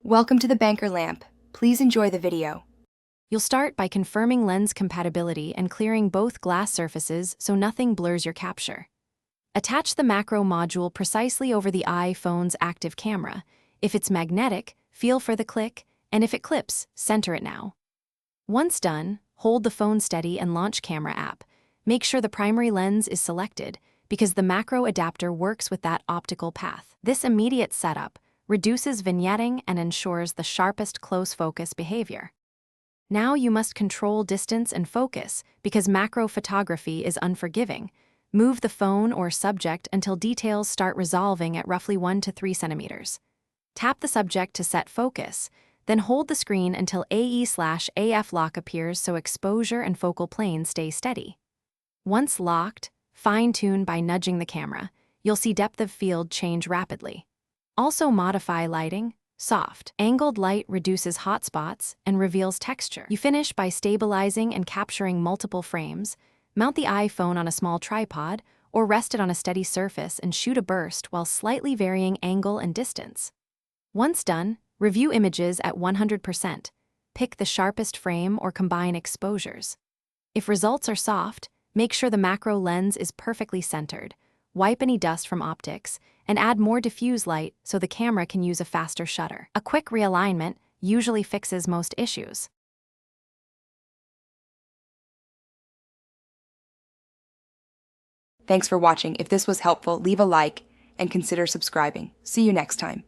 Welcome to the Banker Lamp. Please enjoy the video. You'll start by confirming lens compatibility and clearing both glass surfaces so nothing blurs your capture. Attach the macro module precisely over the iPhone's active camera. If it's magnetic, feel for the click, and if it clips, center it now. Once done, hold the phone steady and launch Camera app. Make sure the primary lens is selected, because the macro adapter works with that optical path. This immediate setup reduces vignetting and ensures the sharpest close focus behavior. Now you must control distance and focus because macro photography is unforgiving. Move the phone or subject until details start resolving at roughly 1 to 3 centimeters. Tap the subject to set focus, then hold the screen until AE/AF lock appears so exposure and focal plane stay steady. Once locked, fine-tune by nudging the camera. You'll see depth of field change rapidly. Also modify lighting. Soft, angled light reduces hot spots and reveals texture. You finish by stabilizing and capturing multiple frames. Mount the iPhone on a small tripod or rest it on a steady surface and shoot a burst while slightly varying angle and distance. Once done, review images at 100%. Pick the sharpest frame or combine exposures. If results are soft, make sure the macro lens is perfectly centered. Wipe any dust from optics, and add more diffuse light so the camera can use a faster shutter. A quick realignment usually fixes most issues. Thanks for watching. If this was helpful, leave a like and consider subscribing. See you next time.